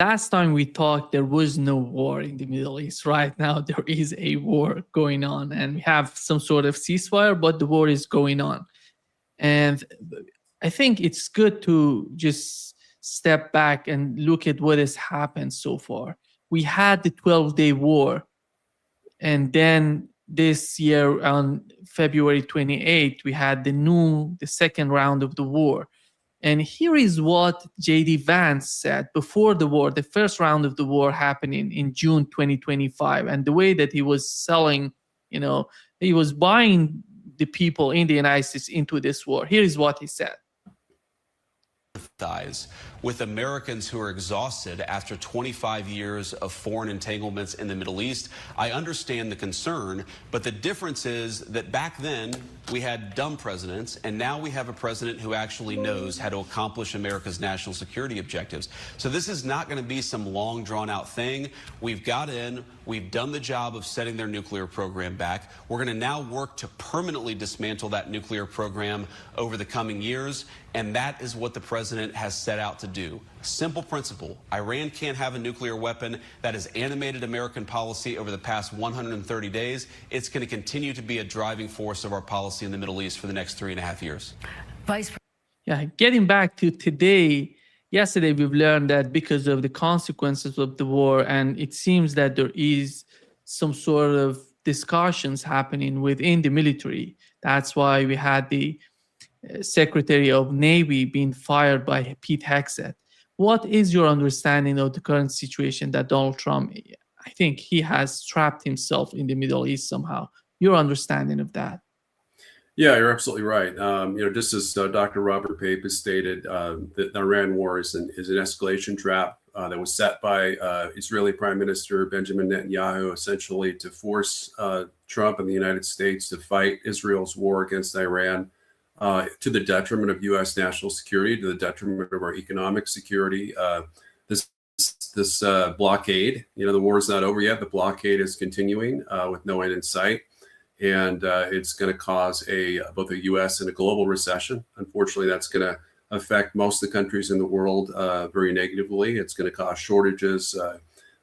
last time we talked, there was no war in the Middle East. Right now, there is a war going on, and we have some sort of ceasefire, but the war is going on. And I think it's good to just step back and look at what has happened so far. We had the 12-day war, and then this year on February 28th, we had the second round of the war. And here is what J.D. Vance said before the war, the first round of the war happening in June 2025. And the way that he was selling, he was buying the people in the United States into this war. Here is what he said. With Americans who are exhausted after 25 years of foreign entanglements in the Middle East. I understand the concern, but the difference is that back then we had dumb presidents, and now we have a president who actually knows how to accomplish America's national security objectives. So this is not going to be some long drawn out thing. We've got in, we've done the job of setting their nuclear program back. We're going to now work to permanently dismantle that nuclear program over the coming years. And that is what the president has set out to do. Simple principle. Iran can't have a nuclear weapon. That has animated American policy over the past 130 days. It's going to continue to be a driving force of our policy in the Middle East for the next 3.5 years. Getting back to today, yesterday we've learned that because of the consequences of the war, and it seems that there is some sort of discussions happening within the military. That's why we had the Secretary of Navy being fired by Pete Hegseth. What is your understanding of the current situation that Donald Trump, I think he has trapped himself in the Middle East somehow? Your understanding of that? Yeah, you're absolutely right. Just as Dr. Robert Pape has stated, the Iran war is an escalation trap that was set by Israeli Prime Minister Benjamin Netanyahu, essentially to force Trump and the United States to fight Israel's war against Iran. To the detriment of U.S. national security, to the detriment of our economic security. This blockade, the war is not over yet. The blockade is continuing with no end in sight, and it's going to cause both a U.S. and a global recession. Unfortunately, that's going to affect most of the countries in the world very negatively. It's going to cause shortages.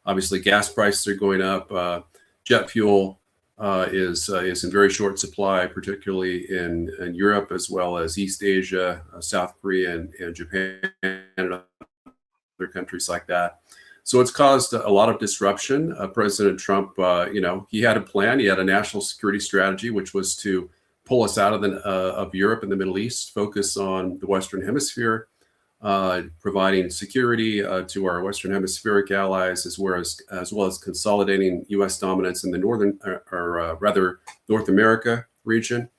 Obviously, gas prices are going up. Jet fuel is in very short supply, particularly in Europe, as well as East Asia, South Korea, and Japan, and other countries like that. So it's caused a lot of disruption. President Trump, he had a plan. He had a national security strategy, which was to pull us out of Europe and the Middle East, focus on the Western Hemisphere, providing security to our Western Hemispheric allies, as well as consolidating U.S. dominance in the North America region,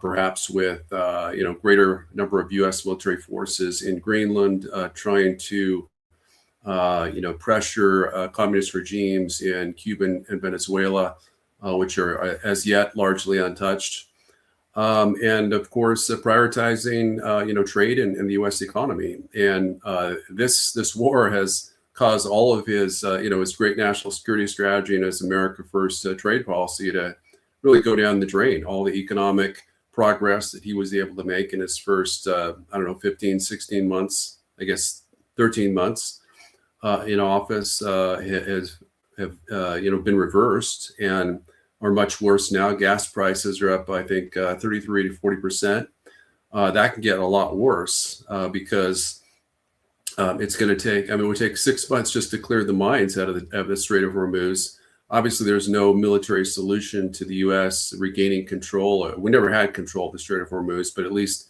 perhaps with greater number of U.S. military forces in Greenland, trying to pressure communist regimes in Cuba and Venezuela, which are as yet largely untouched. And of course, prioritizing, trade in the U.S. economy. And this war has caused all of his, his great national security strategy and his America First trade policy to really go down the drain. All the economic progress that he was able to make in his first, 15, 16 months, I guess 13 months in office have been reversed and are much worse now. Gas prices are up, I think, 33 to 40%. That can get a lot worse because it's going to take, it would take 6 months just to clear the mines out of the Strait of Hormuz. Obviously, there's no military solution to the U.S. regaining control. We never had control of the Strait of Hormuz, but at least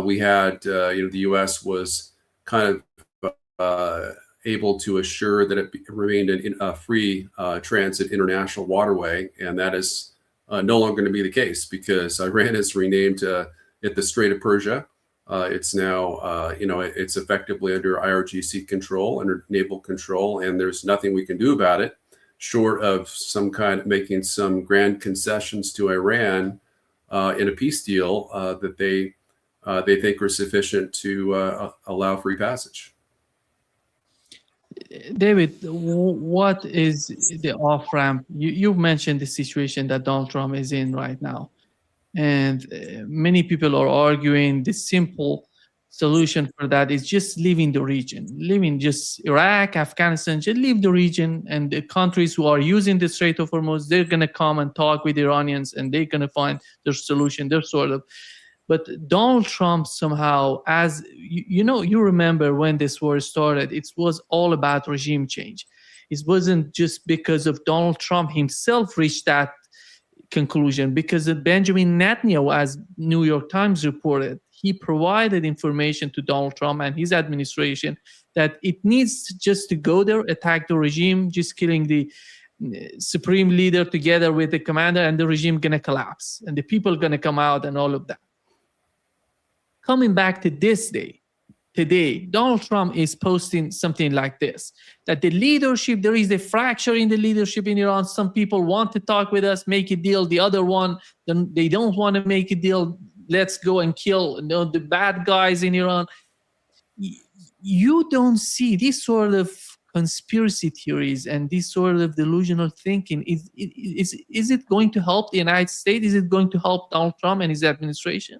we had, the U.S. was kind of able to assure that it remained a free transit international waterway, and that is no longer going to be the case because Iran has renamed it the Strait of Persia. It's now, it's effectively under IRGC control, under naval control, and there's nothing we can do about it, short of some kind of making some grand concessions to Iran in a peace deal that they think are sufficient to allow free passage. David, what is the off-ramp? You mentioned the situation that Donald Trump is in right now. And many people are arguing the simple solution for that is just leaving the region, leaving just Iraq, Afghanistan, just leave the region, and the countries who are using the Strait of Hormuz, they're going to come and talk with Iranians, and they're going to find their solution, their sort of. But Donald Trump somehow, as you remember when this war started, it was all about regime change. It wasn't just because of Donald Trump himself reached that conclusion, because of Benjamin Netanyahu, as New York Times reported, he provided information to Donald Trump and his administration that it needs just to go there, attack the regime, just killing the supreme leader together with the commander, and the regime gonna collapse and the people gonna come out and all of that. Coming back to this day, today, Donald Trump is posting something like this, that the leadership, there is a fracture in the leadership in Iran. Some people want to talk with us, make a deal. The other one, they don't want to make a deal. Let's go and kill the bad guys in Iran. You don't see this sort of conspiracy theories and this sort of delusional thinking. Is it going to help the United States? Is it going to help Donald Trump and his administration?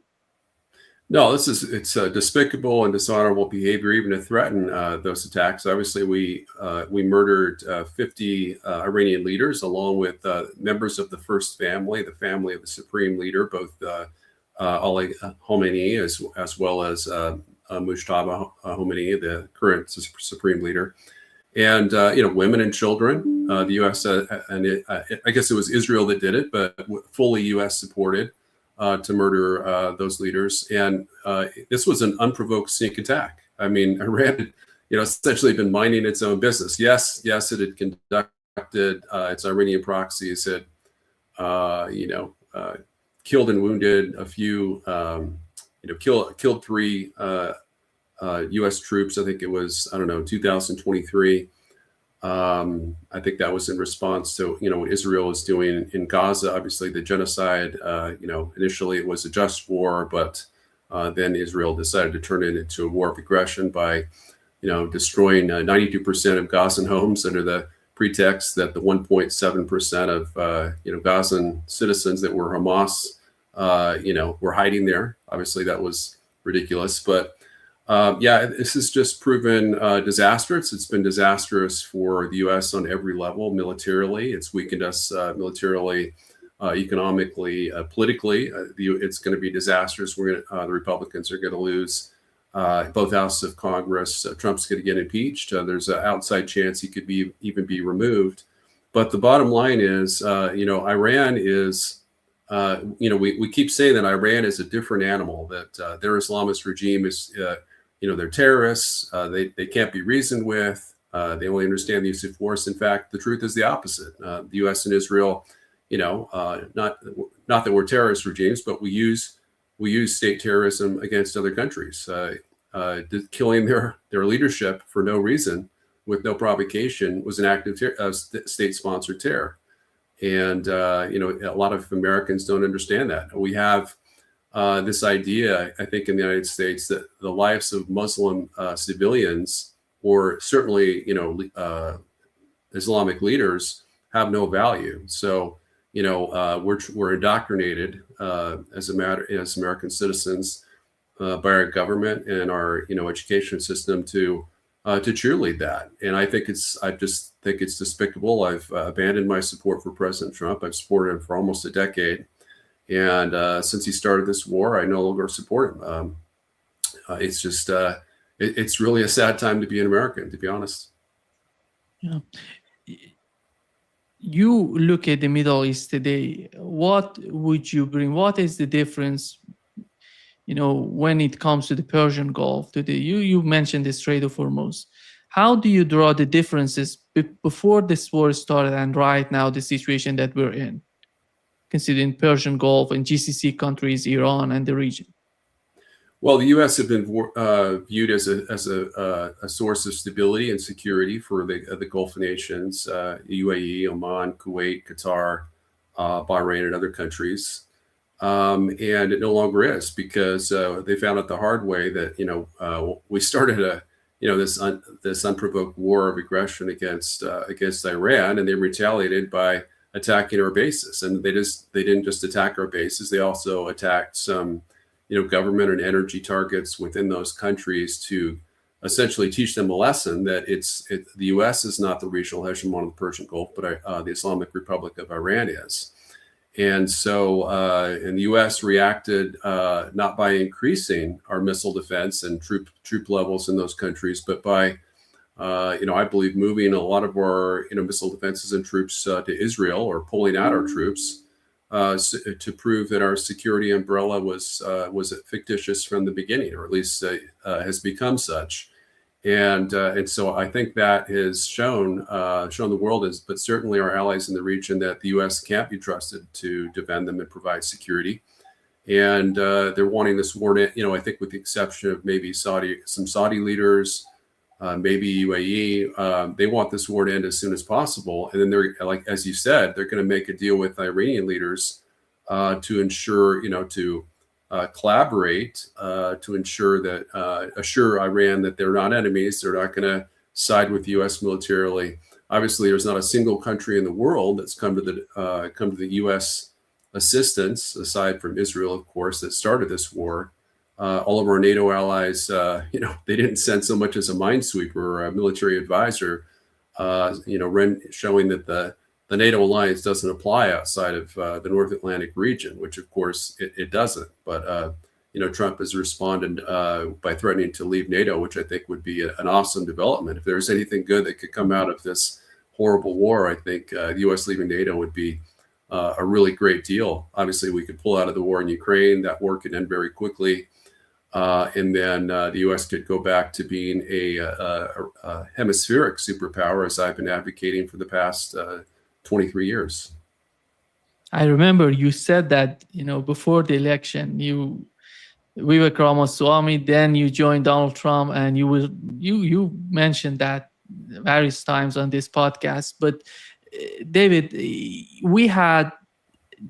No, it's despicable and dishonorable behavior, even to threaten those attacks. Obviously, we murdered 50 Iranian leaders, along with members of the first family, the family of the supreme leader, both Ali Khamenei as well as Mujtaba Khomeini, the current supreme leader, and women and children. The U.S. and I guess it was Israel that did it, but fully U.S. supported. To murder those leaders, and this was an unprovoked sneak attack. I mean, Iran had, essentially been minding its own business. Yes, it had conducted its Iranian proxies had, killed and wounded a few, killed 3 U.S. troops. I think it was 2023. I think that was in response to what Israel is doing in Gaza. Obviously, the genocide. Initially it was a just war, but then Israel decided to turn it into a war of aggression by, destroying 92% of Gazan homes under the pretext that the 1.7% of Gazan citizens that were Hamas, were hiding there. Obviously, that was ridiculous, but. This has just proven disastrous. It's been disastrous for the U.S. on every level. Militarily, it's weakened us militarily, economically, politically. It's going to be disastrous. The Republicans are going to lose both houses of Congress. Trump's going to get impeached. There's an outside chance he could even be removed. But the bottom line is, Iran is. We keep saying that Iran is a different animal. That their Islamist regime is. They're terrorists. They can't be reasoned with. They only understand the use of force. In fact, the truth is the opposite. The U.S. and Israel, not that we're terrorist regimes, but we use state terrorism against other countries, killing their leadership for no reason, with no provocation, was an act of state-sponsored terror. And a lot of Americans don't understand that. We have. This idea, I think, in the United States, that the lives of Muslim civilians, or certainly, Islamic leaders, have no value. So, we're indoctrinated as American citizens by our government and our, education system to cheerlead that. And I just think it's despicable. I've abandoned my support for President Trump. I've supported him for almost a decade. And since he started this war, I no longer support him. It's just, it's really a sad time to be an American, to be honest. Yeah. You look at the Middle East today. What would you bring? What is the difference, when it comes to the Persian Gulf today? You mentioned the Strait of Hormuz. How do you draw the differences before this war started and right now, the situation that we're in, considering Persian Gulf and GCC countries, Iran, and the region? Well, the U.S. have been viewed as a source of stability and security for the Gulf nations, UAE, Oman, Kuwait, Qatar, Bahrain, and other countries. And it no longer is, because they found out the hard way that we started this unprovoked war of aggression against Iran, and they retaliated by attacking our bases. And they didn't just attack our bases; they also attacked some government and energy targets within those countries to essentially teach them a lesson that the U.S. is not the regional hegemon of the Persian Gulf, but the Islamic Republic of Iran is. And so, and the U.S. reacted not by increasing our missile defense and troop levels in those countries, but by I believe moving a lot of our missile defenses and troops to Israel, or pulling out our troops to prove that our security umbrella was fictitious from the beginning, or at least has become such. And so I think that has shown the world, but certainly our allies in the region, that the U.S. can't be trusted to defend them and provide security. And they're wanting this war to, I think with the exception of maybe some Saudi leaders, maybe UAE, they want this war to end as soon as possible. And then they're, like, as you said, they're going to make a deal with Iranian leaders to ensure, to collaborate, to ensure that, assure Iran that they're not enemies. They're not going to side with the U.S. militarily. Obviously, there's not a single country in the world that's come to the U.S. assistance, aside from Israel, of course, that started this war. All of our NATO allies, they didn't send so much as a minesweeper or a military advisor, showing that the NATO alliance doesn't apply outside of the North Atlantic region, which of course it doesn't. But, Trump has responded by threatening to leave NATO, which I think would be an awesome development. If there's anything good that could come out of this horrible war, I think the U.S. leaving NATO would be a really great deal. Obviously, we could pull out of the war in Ukraine. That war could end very quickly. And then the U.S. could go back to being a hemispheric superpower, as I've been advocating for the past 23 years. I remember you said that, before the election, Vivek Ramaswamy, then you joined Donald Trump, and you mentioned that various times on this podcast. But David, we had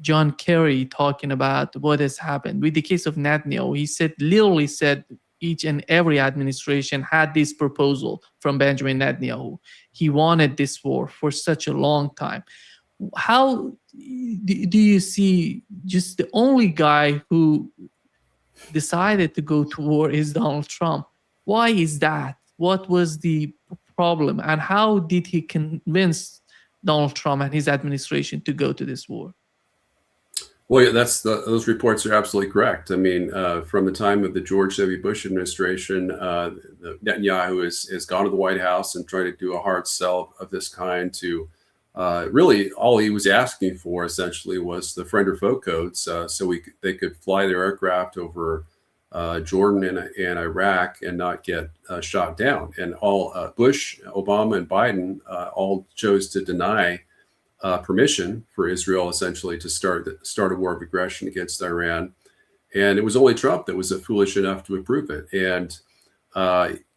John Kerry talking about what has happened with the case of Netanyahu. He literally said each and every administration had this proposal from Benjamin Netanyahu. He wanted this war for such a long time. How do you see just the only guy who decided to go to war is Donald Trump? Why is that? What was the problem? And how did he convince Donald Trump and his administration to go to this war? Well, yeah, those reports are absolutely correct. I mean, from the time of the George W. Bush administration, Netanyahu has gone to the White House and tried to do a hard sell of this kind to really all he was asking for essentially was the friend or foe codes, so they could fly their aircraft over Jordan and Iraq and not get shot down. And all Bush, Obama, and Biden all chose to deny permission for Israel essentially to start a war of aggression against Iran. And it was only Trump that was foolish enough to approve it. And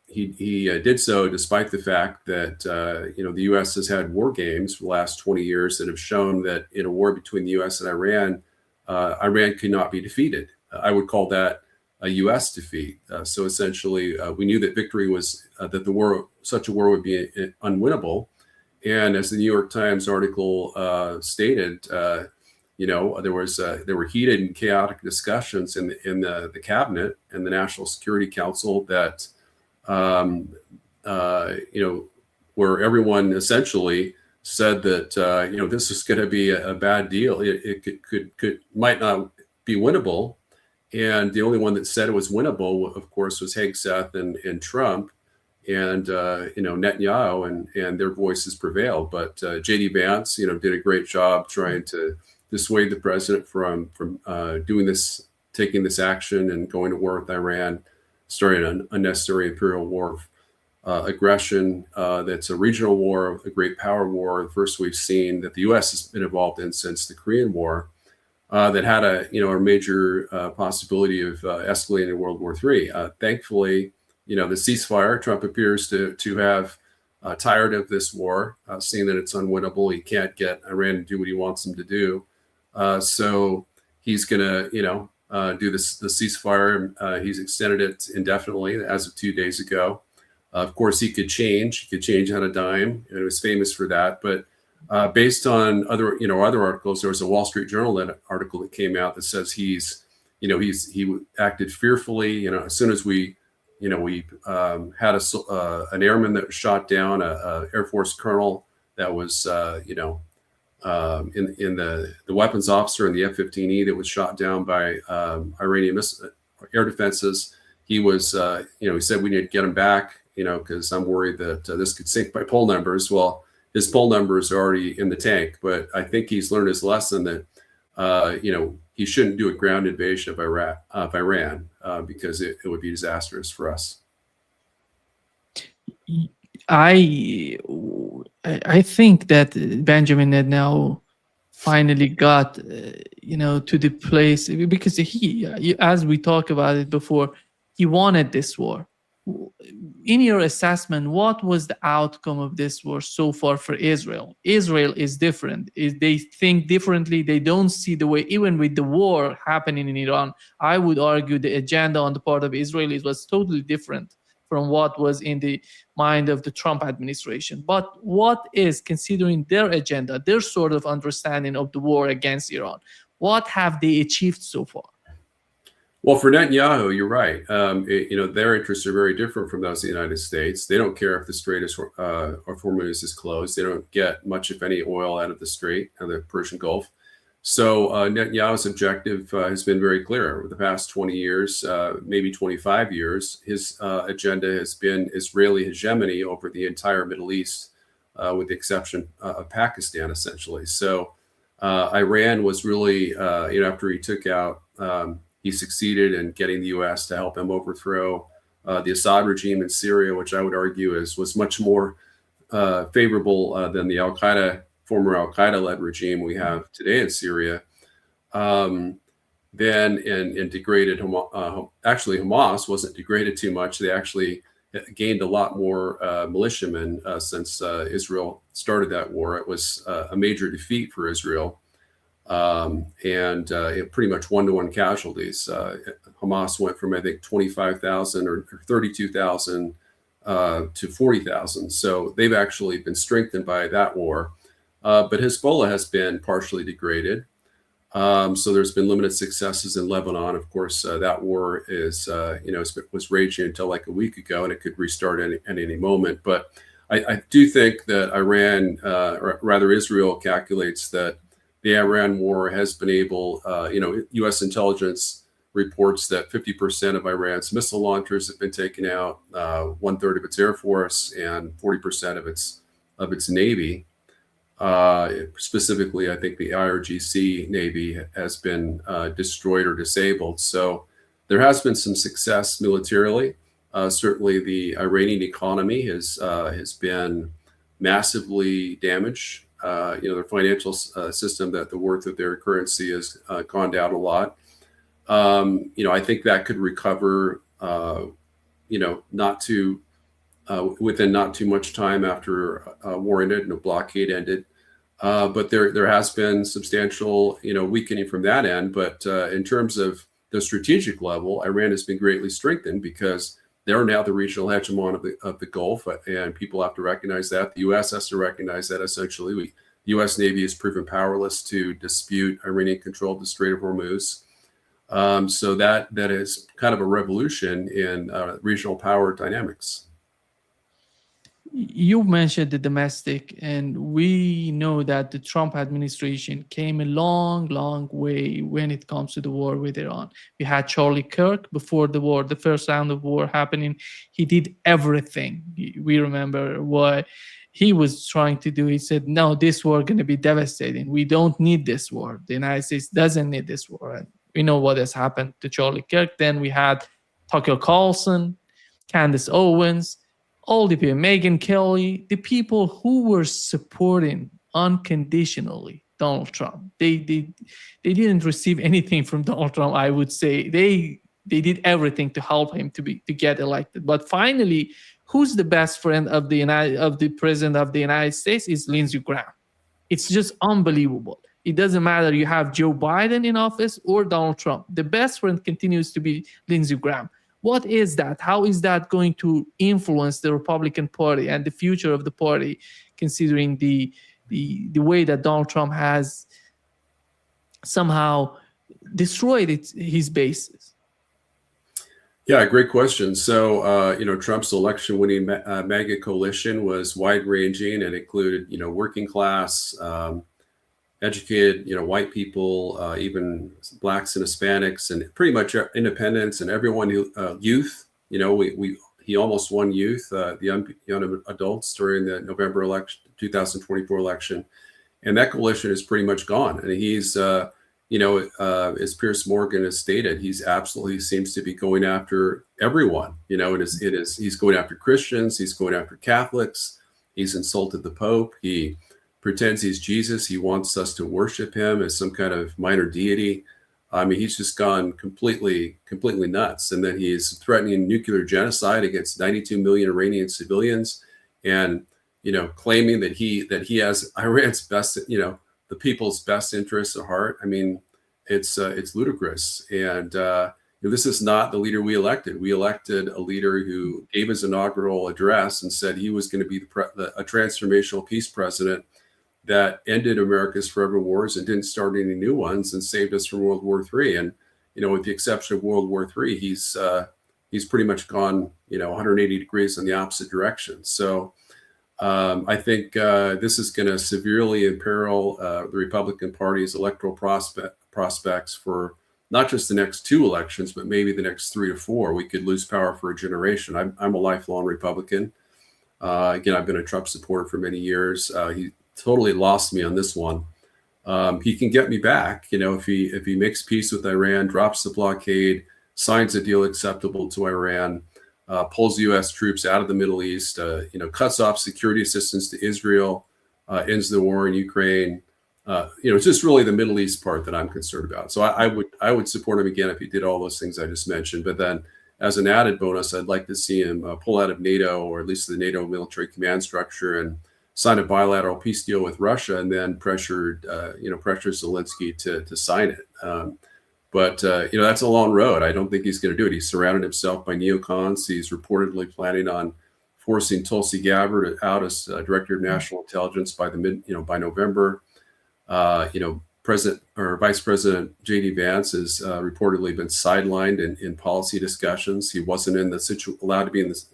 he did so despite the fact that the U.S. has had war games for the last 20 years that have shown that in a war between the U.S. and Iran, Iran could not be defeated. I would call that a U.S. defeat. So essentially, we knew that victory was that such a war would be unwinnable. And as the New York Times article stated, there were heated and chaotic discussions in the cabinet and the National Security Council that where everyone essentially said that this is going to be a bad deal. It might not be winnable, and the only one that said it was winnable, of course, was Hegseth and Trump. And Netanyahu and their voices prevailed, but J.D. Vance, did a great job trying to dissuade the president from taking this action and going to war with Iran, starting an unnecessary imperial war of aggression. That's a regional war, a great power war, the first we've seen that the U.S. has been involved in since the Korean War, that had a major possibility of escalating to World War III. Thankfully, the ceasefire, Trump appears to have tired of this war, seeing that it's unwinnable. He can't get Iran to do what he wants them to do. So he's going to, do the ceasefire. He's extended it indefinitely as of 2 days ago. Of course, he could change on a dime, and it was famous for that. But based on other articles, there was a Wall Street Journal article that came out that says he's he acted fearfully. As soon as we had an airman that was shot down, a Air Force colonel that was in the weapons officer in the F-15E that was shot down by Iranian air defenses. He was, he said we need to get him back, because I'm worried that this could sink my poll numbers. Well, his poll numbers are already in the tank, but I think he's learned his lesson that, he shouldn't do a ground invasion of Iran because it would be disastrous for us. I think that Benjamin Netanyahu finally got to the place, because he, as we talked about it before, he wanted this war. In your assessment, what was the outcome of this war so far for Israel? Israel is different. They think differently. They don't see the way, even with the war happening in Iran, I would argue the agenda on the part of Israelis was totally different from what was in the mind of the Trump administration. But what is, considering their agenda, their sort of understanding of the war against Iran, what have they achieved so far? Well, for Netanyahu, you're right. Their interests are very different from those of the United States. They don't care if the Strait of Hormuz is closed. They don't get much, if any, oil out of the Strait of the Persian Gulf. So Netanyahu's objective has been very clear. Over the past 20 years, maybe 25 years, his agenda has been Israeli hegemony over the entire Middle East, with the exception of Pakistan, essentially. So Iran was really, after he took out, he succeeded in getting the U.S. to help him overthrow the Assad regime in Syria, which I would argue was much more favorable than the former Al-Qaeda-led regime we have today in Syria. Then degraded actually Hamas wasn't degraded too much. They actually gained a lot more militiamen since Israel started that war. It was a major defeat for Israel. It pretty much one-to-one casualties. Hamas went from, I think, 25,000 or 32,000 to 40,000. So they've actually been strengthened by that war. But Hezbollah has been partially degraded. So there's been limited successes in Lebanon. Of course, that war was raging until like a week ago, and it could restart at any moment. But I do think that Iran, or rather Israel, calculates that the Iran war has been able, U.S. intelligence reports that 50% of Iran's missile launchers have been taken out, 1/3 of its air force, and 40% of its navy. Specifically, I think the IRGC Navy has been destroyed or disabled. So there has been some success militarily. Certainly, the Iranian economy has been massively damaged. Their financial system, that the worth of their currency has gone down a lot. I think that could recover, within not too much time after war ended and a blockade ended. But there has been substantial, weakening from that end. But in terms of the strategic level, Iran has been greatly strengthened because they're now the regional hegemon of the Gulf, and people have to recognize that. The U.S. has to recognize that. Essentially, the U.S. Navy has proven powerless to dispute Iranian control of the Strait of Hormuz. So that is kind of a revolution in regional power dynamics. You mentioned the domestic, and we know that the Trump administration came a long, long way when it comes to the war with Iran. We had Charlie Kirk before the war, the first round of war happening. He did everything. We remember what he was trying to do. He said, no, this war is going to be devastating. We don't need this war. The United States doesn't need this war. And we know what has happened to Charlie Kirk. Then we had Tucker Carlson, Candace Owens, all the people, Megyn Kelly, the people who were supporting unconditionally Donald Trump. They didn't receive anything from Donald Trump, I would say. They did everything to help him to get elected. But finally, who's the best friend of the president of the United States is Lindsey Graham. It's just unbelievable. It doesn't matter you have Joe Biden in office or Donald Trump. The best friend continues to be Lindsey Graham. What is that? How is that going to influence the Republican Party and the future of the party, considering the way that Donald Trump has somehow destroyed his bases? Yeah, great question. So, Trump's election-winning MAGA coalition was wide-ranging and included, working class, educated, white people, even blacks and Hispanics, and pretty much independents and everyone who youth. He almost won youth, the young adults during the November election, 2024 election, and that coalition is pretty much gone. And he's, as Pierce Morgan has stated, he's absolutely seems to be going after everyone. He's going after Christians, he's going after Catholics, he's insulted the Pope, he pretends he's Jesus. He wants us to worship him as some kind of minor deity. I mean, he's just gone completely nuts. And then he's threatening nuclear genocide against 92 million Iranian civilians, and claiming that he has Iran's best, the people's best interests at heart. I mean, it's ludicrous. And this is not the leader we elected. We elected a leader who gave his inaugural address and said he was going to be a transformational peace president that ended America's forever wars and didn't start any new ones and saved us from World War III. And, with the exception of World War III, he's pretty much gone, 180 degrees in the opposite direction. So I think this is going to severely imperil the Republican Party's electoral prospects for not just the next two elections, but maybe the next 3 to 4. We could lose power for a generation. I'm a lifelong Republican. Again, I've been a Trump supporter for many years. He totally lost me on this one. He can get me back, if he makes peace with Iran, drops the blockade, signs a deal acceptable to Iran, pulls U.S. troops out of the Middle East, cuts off security assistance to Israel, ends the war in Ukraine. It's just really the Middle East part that I'm concerned about. So I would support him again if he did all those things I just mentioned. But then, as an added bonus, I'd like to see him pull out of NATO, or at least the NATO military command structure, and sign a bilateral peace deal with Russia, and then pressure Zelensky to sign it. But that's a long road. I don't think he's going to do it. He's surrounded himself by neocons. He's reportedly planning on forcing Tulsi Gabbard out as Director of National Intelligence by by November. Vice President J.D. Vance has reportedly been sidelined in policy discussions. He wasn't allowed to be in this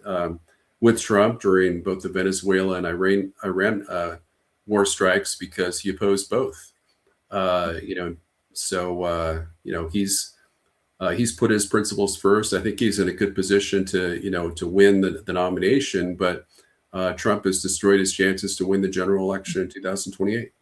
with Trump during both the Venezuela and Iran war strikes because he opposed both. He's put his principles first. I think he's in a good position to win the nomination, but Trump has destroyed his chances to win the general election in 2028.